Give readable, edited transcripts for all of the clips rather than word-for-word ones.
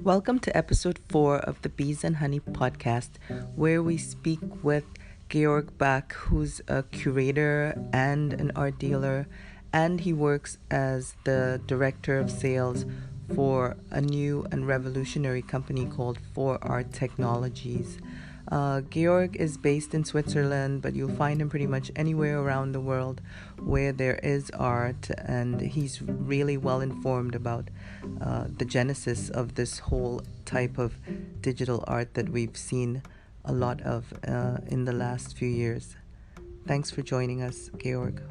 Welcome to episode 4 of the Bees and Honey podcast, where we speak with Georg Bak, who's a curator and an art dealer, and he works as the director of sales for a new and revolutionary company called 4Art Technologies. Georg is based in Switzerland, but you'll find him pretty much anywhere around the world where there is art, and he's really well informed about the genesis of this whole type of digital art that we've seen a lot of in the last few years. Thanks for joining us, Georg.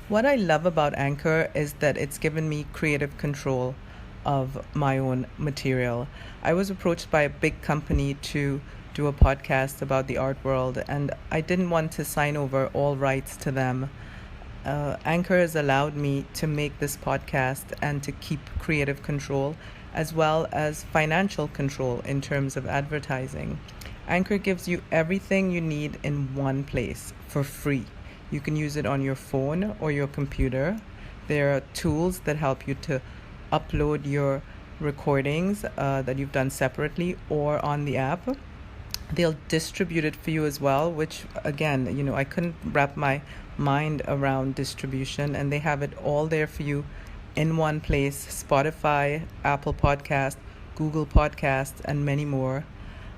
What I love about Anchor is that it's given me creative control of my own material. I was approached by a big company to do a podcast about the art world, and I didn't want to sign over all rights to them. Anchor has allowed me to make this podcast and to keep creative control as well as financial control in terms of advertising. Anchor gives you everything you need in one place for free. You can use it on your phone or your computer. There are tools that help you to upload your recordings that you've done separately or on the app. They'll distribute it for you as well, which again, I couldn't wrap my mind around distribution, and they have it all there for you in one place: Spotify, Apple Podcast, Google Podcast, and many more.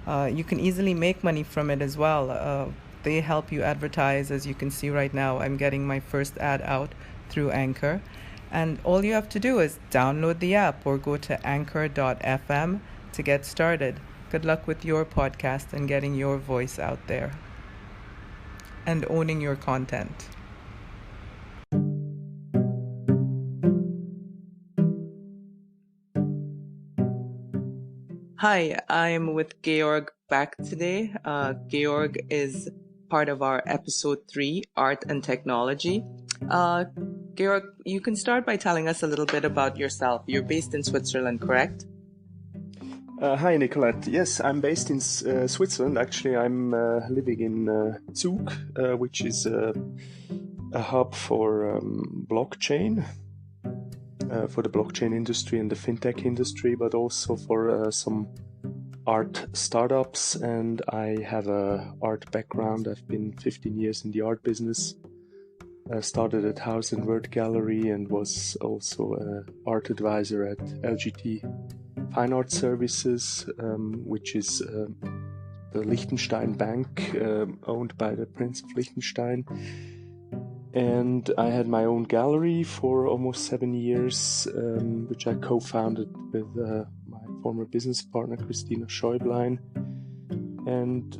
You can easily make money from it as well. They help you advertise. As you can see right now, I'm getting my first ad out through Anchor. And all you have to do is download the app or go to anchor.fm to get started. Good luck with your podcast and getting your voice out there and owning your content. Hi, I'm with Georg Bak today. Georg is part of our episode 3, Art and Technology. Georg, you can start by telling us a little bit about yourself. You're based in Switzerland, correct? Hi, Nicolette. Yes, I'm based in Switzerland. Actually, I'm living in Zug, which is a hub for blockchain, for the blockchain industry and the fintech industry, but also for some art startups. And I have a art background. I've been 15 years in the art business. Started at House and Word Gallery and was also an art advisor at LGT Fine Art Services, which is the Liechtenstein bank owned by the Prince of Liechtenstein. And I had my own gallery for almost 7 years, which I co-founded with my former business partner, Christina Schäublein. And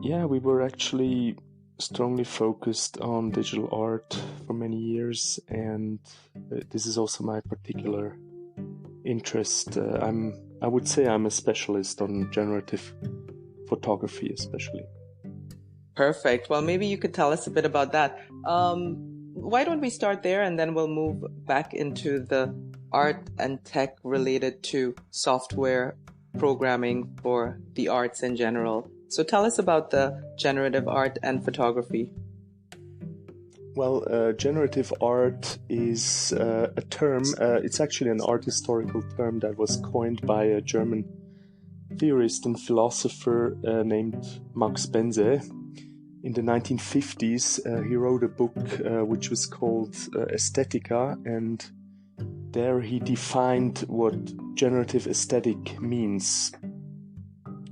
yeah, we were actually strongly focused on digital art for many years, and this is also my particular interest. I would say I'm a specialist on generative photography, especially. Perfect. Well, maybe you could tell us a bit about that. Why don't we start there, and then we'll move back into the art and tech related to software programming for the arts in general. So tell us about the generative art and photography. Well, generative art is a term. It's actually an art historical term that was coined by a German theorist and philosopher named Max Bense. In the 1950s, he wrote a book which was called Aesthetica, and there he defined what generative aesthetic means.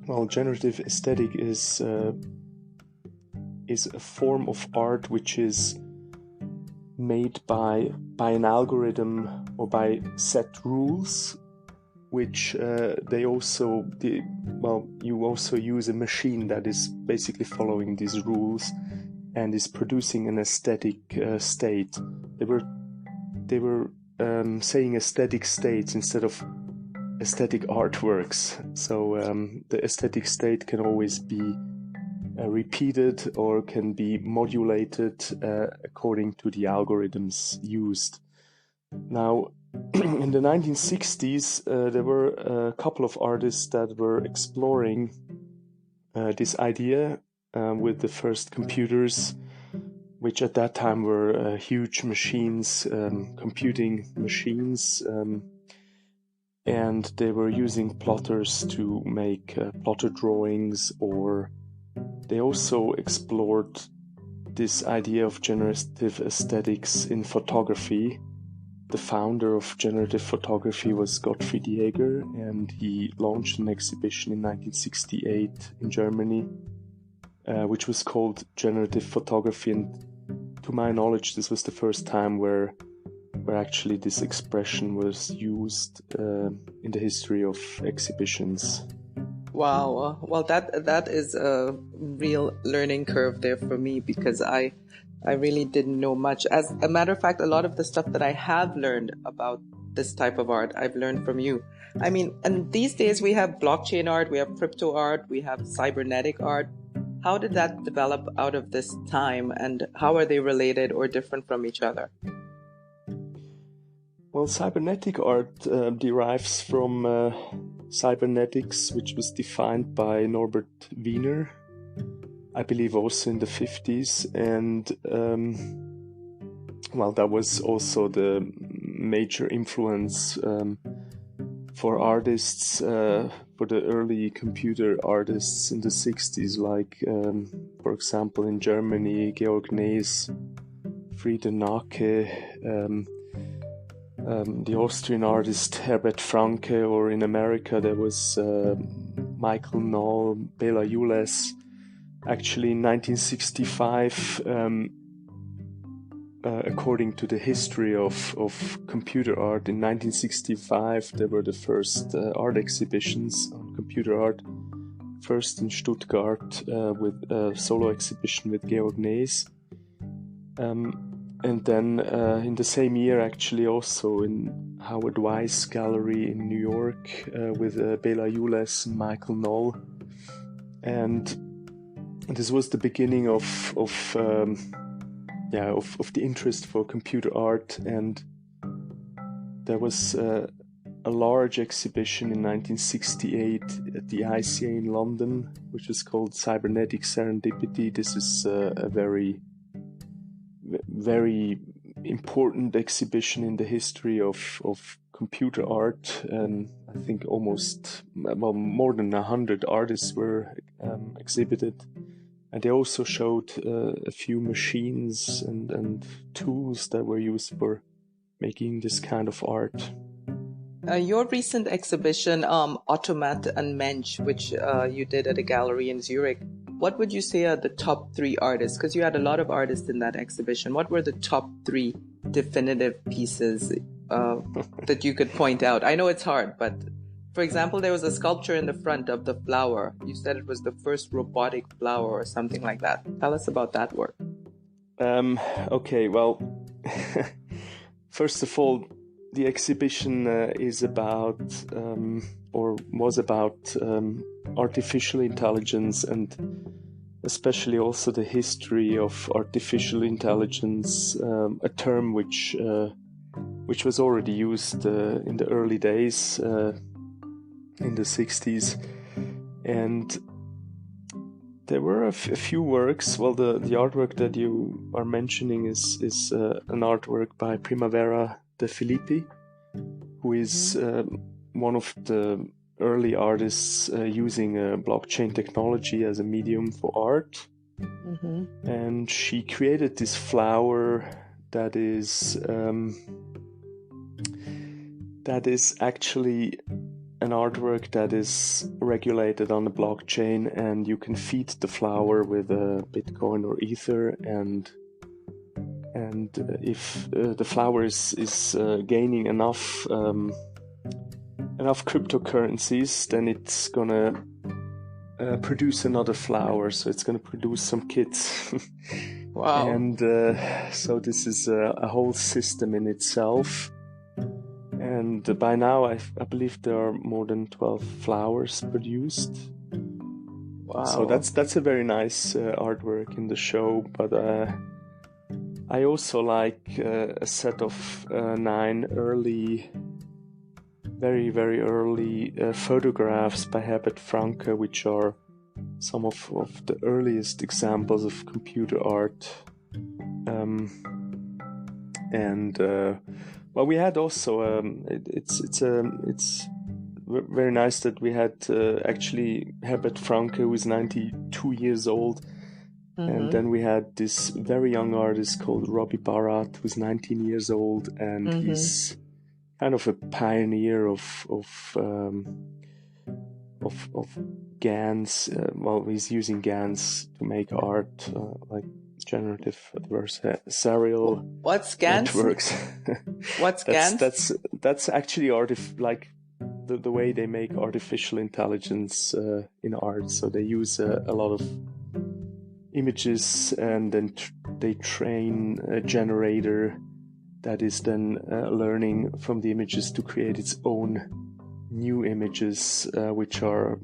Well, generative aesthetic is a form of art which is made by an algorithm or by set rules, which you also use a machine that is basically following these rules and is producing an aesthetic state. They were saying aesthetic states instead of aesthetic artworks. So the aesthetic state can always be repeated or can be modulated according to the algorithms used. Now, in the 1960s, there were a couple of artists that were exploring this idea with the first computers which at that time were huge machines, computing machines, and they were using plotters to make plotter drawings, or they also explored this idea of generative aesthetics in photography. The founder of generative photography was Gottfried Jäger, and he launched an exhibition in 1968 in Germany, which was called Generative Photography. And to my knowledge, this was the first time where actually this expression was used in the history of exhibitions. Wow. Well, that is a real learning curve there for me, because I really didn't know much. As a matter of fact, a lot of the stuff that I have learned about this type of art, I've learned from you. I mean, and these days we have blockchain art, we have crypto art, we have cybernetic art. How did that develop out of this time, and how are they related or different from each other? Well, cybernetic art derives from cybernetics, which was defined by Norbert Wiener, I believe also in the 50s. And, well, that was also the major influence for artists, for the early computer artists in the 60s, like, for example, in Germany, Georg Bak, Friede Nake, the Austrian artist Herbert Franke, or in America there was Michael Knoll, Bela Yules. Actually, in 1965, according to the history of computer art, in 1965 there were the first art exhibitions on computer art. First in Stuttgart with a solo exhibition with Georg Bak. And then in the same year, actually, also in Howard Weiss Gallery in New York with Bela Yules and Michael Knoll. And this was the beginning of the interest for computer art. And there was a large exhibition in 1968 at the ICA in London, which was called Cybernetic Serendipity. This is a very important exhibition in the history of computer art, and I think more than 100 artists were exhibited, and they also showed a few machines and tools that were used for making this kind of art. Your recent exhibition, Automat and Mensch, which you did at a gallery in Zurich, what would you say are the top 3 artists? Because you had a lot of artists in that exhibition. What were the top 3 definitive pieces that you could point out? I know it's hard, but for example, there was a sculpture in the front of the flower. You said it was the first robotic flower or something like that. Tell us about that work. Okay, well, first of all, the exhibition is about, or was about, artificial intelligence, and especially also the history of artificial intelligence, a term which was already used in the early days, in the 60s. And there were a few works. Well, the artwork that you are mentioning is an artwork by Primavera De Filippi, who is one of the early artists using blockchain technology as a medium for art. Mm-hmm. And she created this flower that is actually an artwork that is regulated on the blockchain, and you can feed the flower with Bitcoin or Ether, and if the flower is gaining enough cryptocurrencies, then it's gonna produce another flower, so it's gonna produce some kids. Wow. And so this is a whole system in itself. And by now, I believe there are more than 12 flowers produced. Wow. So that's a very nice artwork in the show. But I also like a set of 9 early, very, very early photographs by Herbert Franke, which are some of the earliest examples of computer art. And well, we had also it's very nice that we had actually Herbert Franke, who is 92 years old. And then we had this very young artist called Robbie Barat, who's 19 years old, and he's kind of a pioneer of GANs. Well, he's using GANs to make art, like generative adversarial What's GANs? networks. What's GANs? That's actually like the way they make artificial intelligence in art. So they use a lot of images, and then they train a generator that is then learning from the images to create its own new images, which are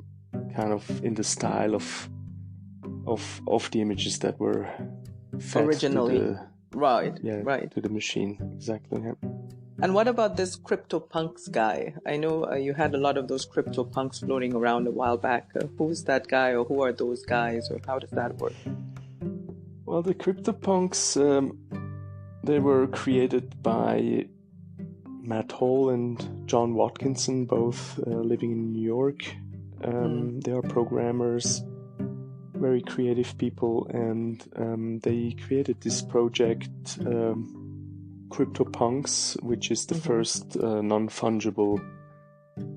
kind of in the style of the images that were fed originally to the machine. Exactly. Yeah. And what about this CryptoPunks guy? I know you had a lot of those CryptoPunks floating around a while back. Who's that guy, or who are those guys, or how does that work? Well, the CryptoPunks, they were created by Matt Hall and John Watkinson, both living in New York. They are programmers, very creative people, and they created this project, CryptoPunks, which is the first non-fungible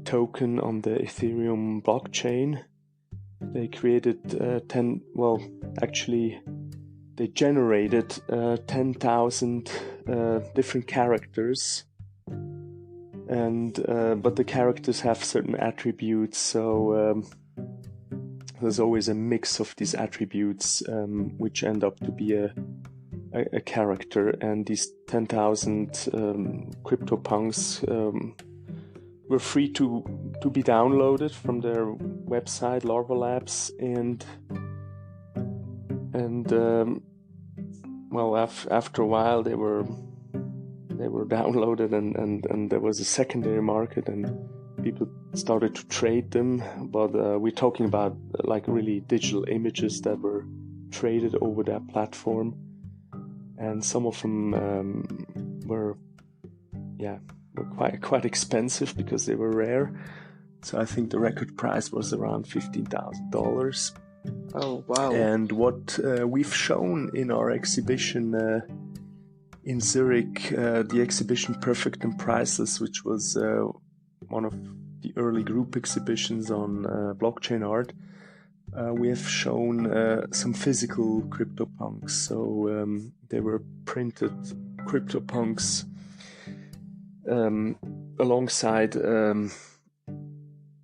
token on the Ethereum blockchain. They created they generated 10,000 different characters, and but the characters have certain attributes, so there's always a mix of these attributes which end up to be a character, and these 10,000 CryptoPunks were free to be downloaded from their website Larva Labs, and after a while they were downloaded, and there was a secondary market, and people started to trade them. But we're talking about like really digital images that were traded over that platform, and some of them were quite expensive because they were rare. So I think the record price was around $15,000. Oh, wow. And what we've shown in our exhibition in Zurich, the exhibition Perfect and Priceless, which was one of the early group exhibitions on blockchain art, we have shown some physical CryptoPunks. So they were printed CryptoPunks alongside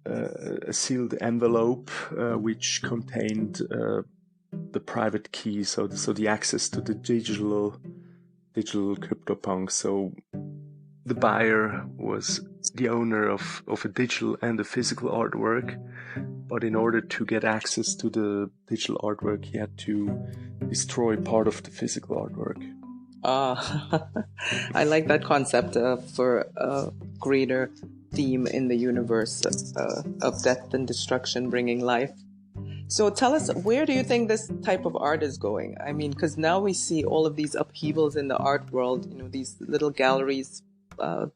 a sealed envelope which contained the private key, so the access to the digital CryptoPunk. So the buyer was the owner of a digital and a physical artwork, but in order to get access to the digital artwork, he had to destroy part of the physical artwork. I like that concept for a greater theme in the universe of death and destruction bringing life. So tell us, where do you think this type of art is going? I mean, because now we see all of these upheavals in the art world, these little galleries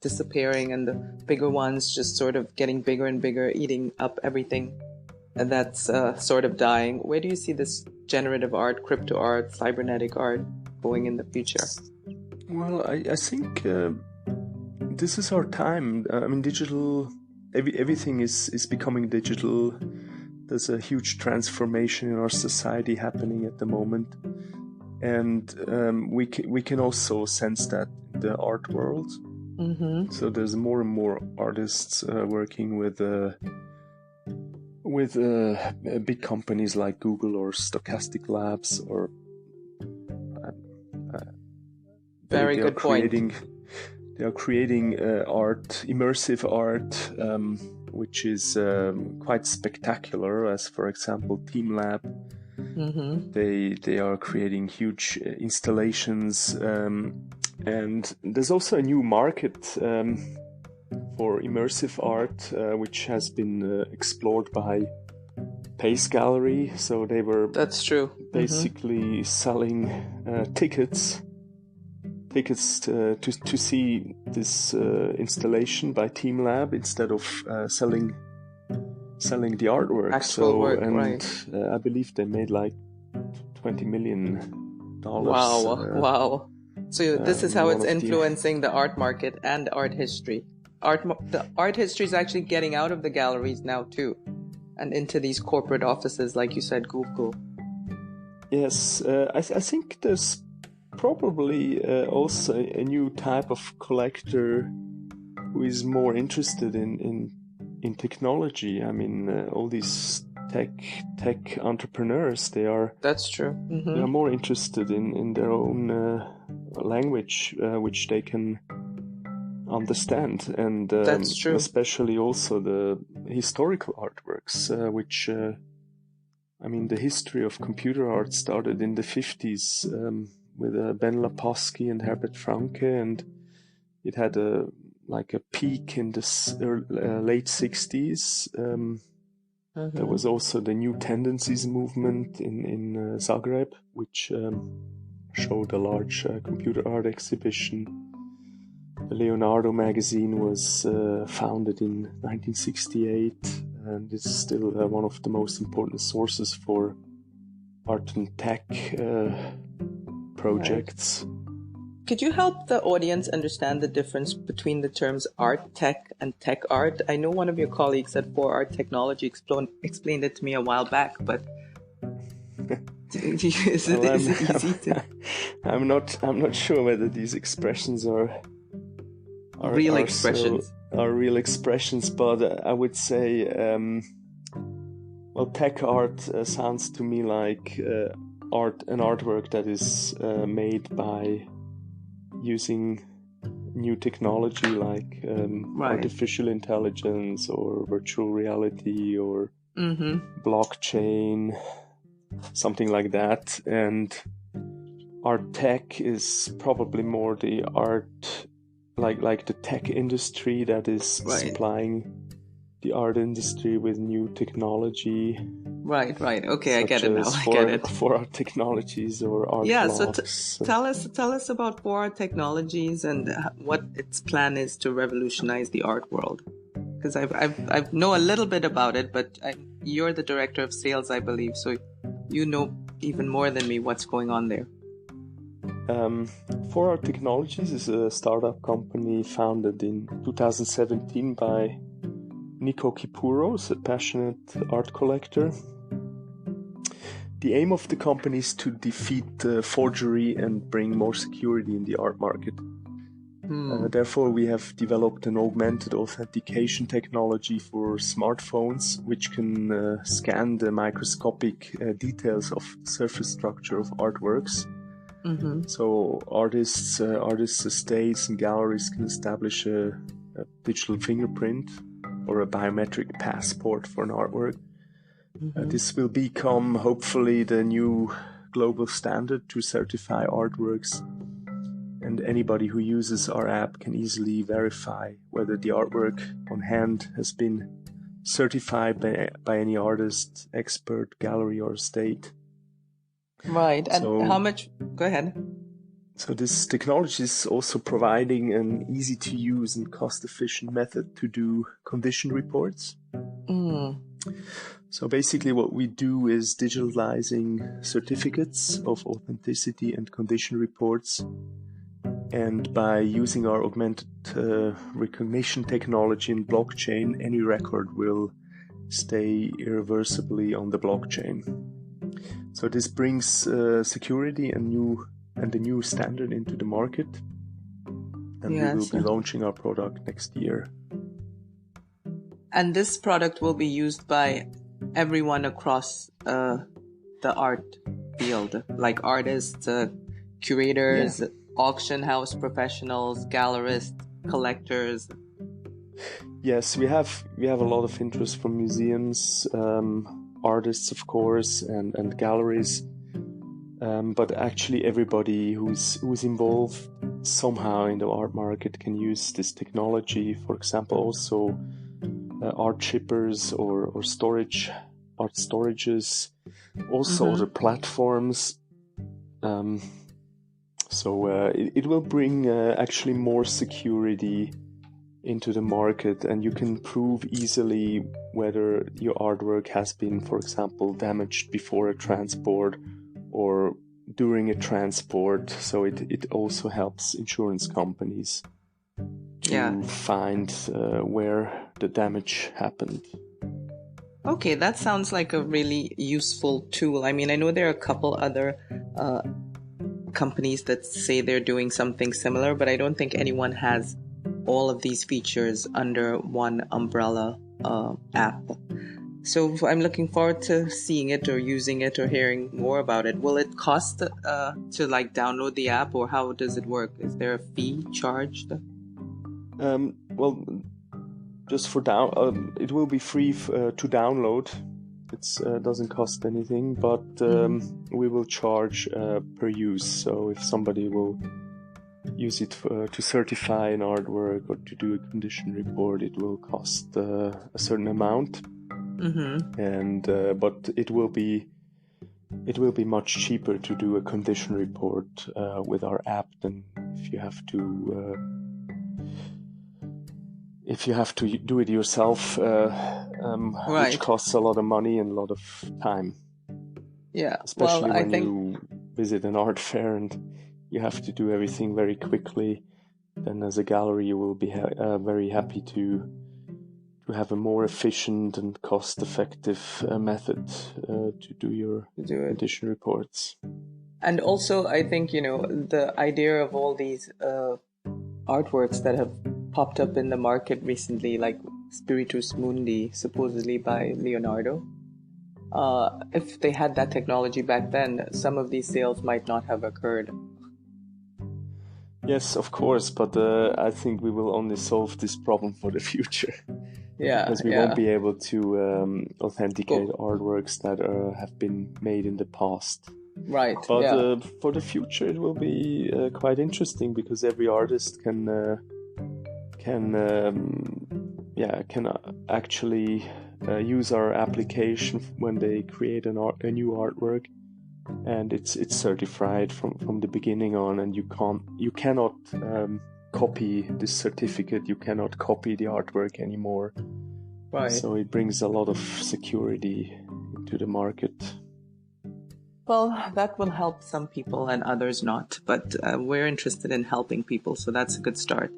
disappearing, and the bigger ones just sort of getting bigger and bigger, eating up everything that's sort of dying. Where do you see this generative art, crypto art, cybernetic art going in the future? Well, I think this is our time. I mean, digital, everything is becoming digital. There's a huge transformation in our society happening at the moment, and we can also sense that in the art world. Mm-hmm. So there's more and more artists working with big companies like Google or Stochastic Labs, or very good point. They are creating art, immersive art, which is quite spectacular. As for example, TeamLab, they are creating huge installations, and there's also a new market for immersive art, which has been explored by Pace Gallery. So they were that's true basically selling tickets tickets to see this installation by Team Lab instead of selling the artwork. Actual work, right. I believe they made like $20 million. Wow. So this is how it's influencing the art market and art history. The art history is actually getting out of the galleries now too, and into these corporate offices, like you said, Google. Yes, I think there's probably also a new type of collector who is more interested in technology. I mean, all these tech entrepreneurs, That's true. Mm-hmm. They are more interested in their own language, which they can understand, and That's true. Especially also the historical artworks, which I mean, the history of computer art started in the 50s with Ben Lapowski and Herbert Franke, and it had a peak in the late 60s. There was also the New Tendencies movement in Zagreb, which showed a large computer art exhibition. The Leonardo magazine was founded in 1968, and it's still one of the most important sources for art and tech projects. Right. Could you help the audience understand the difference between the terms art tech and tech art? I know one of your colleagues at 4Art Technology explained it to me a while back, but is it easy to... I'm not sure whether these expressions are real expressions. Are real expressions, but I would say, well, tech art sounds to me like an artwork that is made by using new technology like artificial intelligence or virtual reality or blockchain, something like that. And art tech is probably more the art, like the tech industry that is supplying the art industry with new technology. Right. Okay, I get it now. I get it. 4Art Technologies or art blocks. So tell us about 4Art Technologies and what its plan is to revolutionize the art world. Because I know a little bit about it, but you're the director of sales, I believe, so you know even more than me what's going on there. 4Art Technologies is a startup company founded in 2017 by Nico Kipouros, a passionate art collector. The aim of the company is to defeat forgery and bring more security in the art market. Therefore, we have developed an augmented authentication technology for smartphones, which can scan the microscopic details of the surface structure of artworks. So artists, estates, and galleries can establish a digital fingerprint or a biometric passport for an artwork. This will become, hopefully, the new global standard to certify artworks, and anybody who uses our app can easily verify whether the artwork on hand has been certified by any artist, expert, gallery, or estate. Right, and how much... Go ahead. So this technology is also providing an easy-to-use and cost-efficient method to do condition reports. So basically what we do is digitalizing certificates of authenticity and condition reports. And by using our augmented recognition technology and blockchain, any record will stay irreversibly on the blockchain. So this brings security and a new standard into the market. And we will be launching our product next year. And this product will be used by everyone across the art field, like artists, curators, auction house professionals, gallerists, collectors. Yes, we have a lot of interest from museums, artists, of course, and galleries. But actually, everybody who's involved somehow in the art market can use this technology. For example, also art shippers or art storages, also other platforms. So it will bring actually more security into the market, and you can prove easily whether your artwork has been, for example, damaged before a transport or during a transport. So it also helps insurance companies to find where the damage happened. Okay, that sounds like a really useful tool. I mean, I know there are a couple other companies that say they're doing something similar, but I don't think anyone has all of these features under one umbrella app. So I'm looking forward to seeing it or using it or hearing more about it. Will it cost to like download the app, or how does it work? Is there a fee charged? Well, just for it will be free to download. It doesn't cost anything, but we will charge per use. So if somebody will use it to certify an artwork or to do a condition report, it will cost a certain amount. And but it will be much cheaper to do a condition report with our app than if you have to do it yourself, which costs a lot of money and a lot of time. Yeah, especially when you visit an art fair and you have to do everything very quickly. Then as a gallery you will be very happy to have a more efficient and cost-effective method to do your condition reports. And also, I think, the idea of all these artworks that have popped up in the market recently, like Spiritus Mundi, supposedly by Leonardo, if they had that technology back then, some of these sales might not have occurred. Yes, of course, but I think we will only solve this problem for the future. Because we won't be able to authenticate artworks that have been made in the past. Right. But for the future, it will be quite interesting, because every artist can actually use our application when they create a new artwork, and it's certified from the beginning on, and you cannot copy this certificate. You cannot copy the artwork anymore. Right. So it brings a lot of security into the market. Well, that will help some people and others not, but we're interested in helping people, so that's a good start.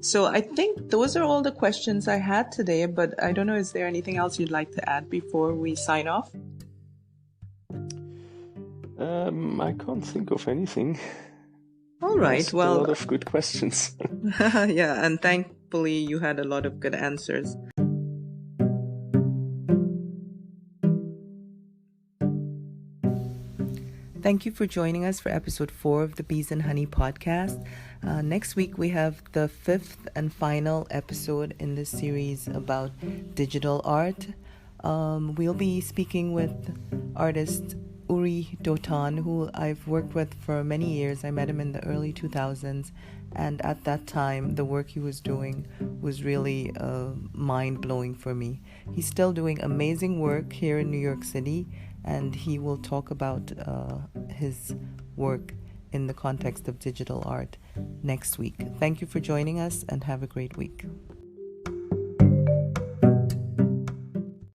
So I think those are all the questions I had today, but I don't know, is there anything else you'd like to add before we sign off? I can't think of anything. All right, well, a lot of good questions. Yeah, and thankfully you had a lot of good answers. Thank you for joining us for episode 4 of the Bees and Honey podcast. Next week we have the 5th and final episode in this series about digital art. We'll be speaking with artist Uri Dotan, who I've worked with for many years. I met him in the early 2000s, and at that time the work he was doing was really mind-blowing for me. He's still doing amazing work here in New York City, and he will talk about his work in the context of digital art next week. Thank you for joining us, and have a great week.